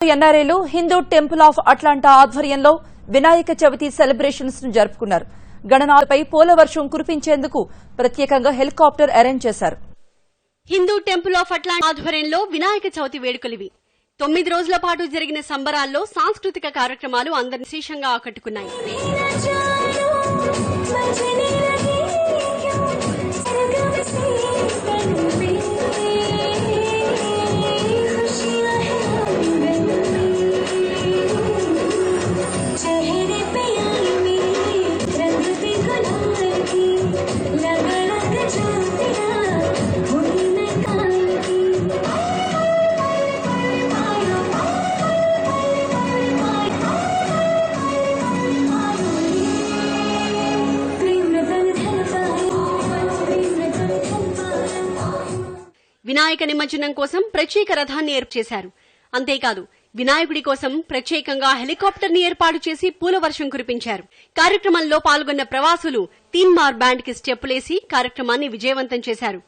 ఎన్ఆర్ఐలు Hindu temple of Atlanta ఆధ్వర్యంలో Vinayaka Chavithi celebrations ను జరుపుకున్నారు. గణనాథులపై పూల వర్షం కురిపించేందుకు ప్రత్యేకంగా హెలికాప్టర్ అరేంజ్ చేశారు. హిందూ టెంపుల్ ఆఫ్ అట్లాంటా ఆధ్వర్యంలో వినాయక చవితి వేడుకలివి. 9 రోజుల పాటు జరిగిన సంబరాల్లో సాంస్కృతిక కార్యక్రమాలు అందరిని విశేషంగా ఆకట్టుకున్నాయి. వినాయక నిమజ్జనం కోసం ప్రత్యేక రథాన్ని ఏర్పాటు చేశారు. అంతేకాదు వినాయకుడి కోసం ప్రత్యేకంగా హెలికాప్టర్ ని ఏర్పాటు చేసి పూల వర్షం కురిపించారు. కార్యక్రమంలో పాల్గొన్న ప్రవాసులు తీన్మార్ బ్యాండ్ కి స్టెప్పులేసి కార్యక్రమాన్ని విజయవంతం చేశారు.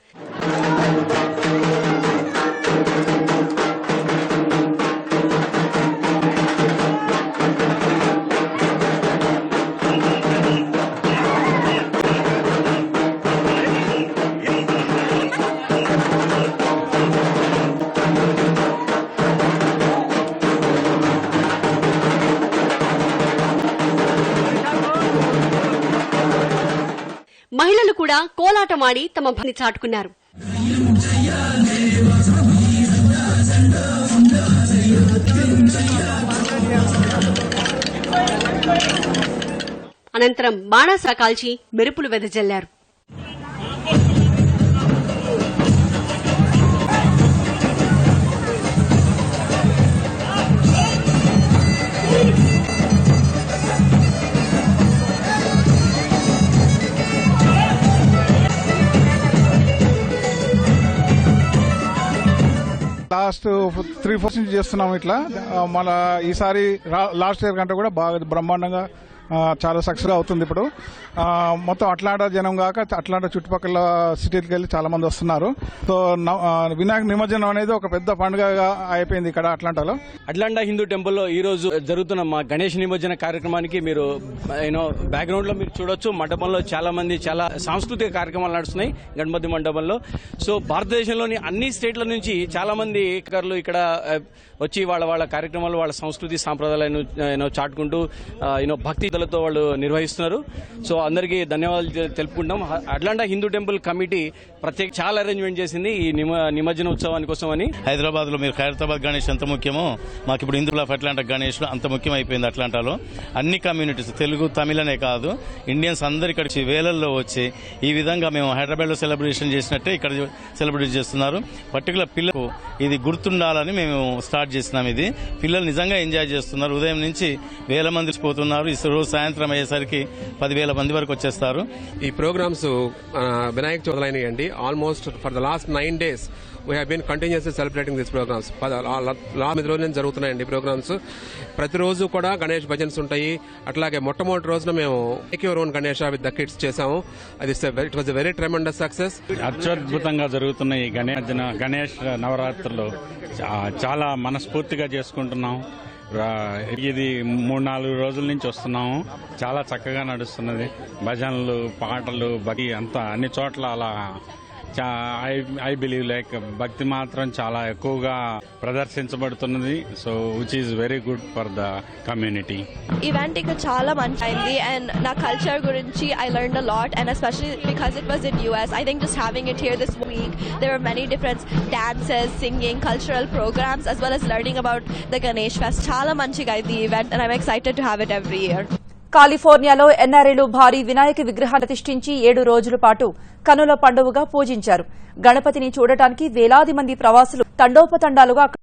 మహిళలు కూడా కోలాటమాడి తమ భక్తిని చాటుకున్నారు. అనంతరం బాణాస కాల్చి మెరుపులు వెదజల్లారు. లాస్ట్ 3-4 నుంచి చేస్తున్నాము ఇట్లా. మన ఈసారి లాస్ట్ ఇయర్ కంటే కూడా బాగా బ్రహ్మాండంగా చాలా సక్సెస్ అవుతుంది. ఇప్పుడు మొత్తం అట్లాంటా జనం కాక అట్లాంటా చుట్టుపక్కల సిటీలకు వెళ్ళి చాలా మంది వస్తున్నారు. సో వినాయక నిమజ్జనం అనేది ఒక పెద్ద పండుగగా అయిపోయింది ఇక్కడ అట్లాంటాలో. అట్లాంటా హిందూ టెంపుల్లో ఈ రోజు జరుగుతున్న మా గణేష్ నిమజ్జన కార్యక్రమానికి మీరు బ్యాక్గ్రౌండ్ లో మీరు చూడొచ్చు. మండపంలో చాలా మంది చాలా సాంస్కృతిక కార్యక్రమాలు నడుస్తున్నాయి గణపతి మండపంలో. సో భారతదేశంలోని అన్ని స్టేట్ల నుంచి చాలా మంది ఇక్కడ వచ్చి వాళ్ళ కార్యక్రమాలు వాళ్ళ సంస్కృతి సాంప్రదాయాలను చాటుకుంటూ భక్తితో వాళ్ళు నిర్వహిస్తున్నారు. సో అందరికీ ధన్యవాదాలు తెలుపుకుంటాం. అట్లాంటా హిందూ టెంపుల్ కమిటీ ప్రత్యేక చాలా అరేంజ్మెంట్ చేసింది ఈ నిమజ్జన ఉత్సవాని కోసం అని. హైదరాబాద్ లో మీరు ఖైరతాబాద్ గణేష్ ఎంత ముఖ్యమో మాకు ఇప్పుడు హిందూ ఆఫ్ అట్లాంటా గణేష్ అంత ముఖ్యం అయిపోయింది. అట్లాంటాలో అన్ని కమ్యూనిటీస్ తెలుగు తమిళనే కాదు ఇండియన్స్ అందరు ఇక్కడ వేలల్లో వచ్చి ఈ విధంగా మేము హైదరాబాద్ లో సెలబ్రేషన్ చేసినట్టే ఇక్కడ సెలబ్రేట్ చేస్తున్నారు. పర్టికులర్ పిల్లలకు ఇది గుర్తుండాలని మేము స్టార్ట్ చేసినాం. ఇది పిల్లలు నిజంగా ఎంజాయ్ చేస్తున్నారు. ఉదయం నుంచి వేల మంది పోతున్నారు. ఈ రోజు సాయంత్రం అయ్యేసరికి 10,000 మంది వరకు వచ్చేస్తారు. ఈ programs Vinayaka Chavithi almost for the last 9 days we have been continuously celebrating these programs. 9 రోజుల నుంచి జరుగుతున్నాయండి ప్రోగ్రామ్స్. ప్రతిరోజు కూడా గణేష్ భజన్స్ ఉంటాయి. అట్లాగే మొట్టమొదటి రోజున మేము make your own Ganesh with the kids చేసాము. అది it was a very tremendous success. అత్యద్భుతంగా జరుగుతున్న ఈ గణేష్ నవరాత్రులు చాలా మనస్ఫూర్తిగా చేసుకుంటున్నాం. ఇది 3-4 రోజుల నుంచి వస్తున్నాము. చాలా చక్కగా నడుస్తున్నది. భజనలు, పాటలు, భక్తి అంతా అన్ని చోట్ల అలా ఐ బిలీవ్ లైక్ భక్తి మాత్రం చాలా ఎక్కువగా ప్రదర్శించబడుతున్నది. So which is very good for the community. Event ఇక్కడ చాలా మంచి అయింది అండ్ నా కల్చర్ గురించి I learned a lot and especially because it was in US. I think just having it here this week there are many different dances, singing, cultural programmes as well as learning about the Ganesh Fest. చాలా మంచిగా అయింది ఈ event and I'm excited to have it every year. కాలిఫోర్నియాలో ఎన్ఆర్ఐలు భారీ వినాయక విగ్రహాన్ని ప్రతిష్ఠించి 7 రోజుల పాటు కనుల పండుగగా పూజించారు. గణపతిని చూడటానికి వేలాది మంది ప్రవాసులు తండోపతండాలుగా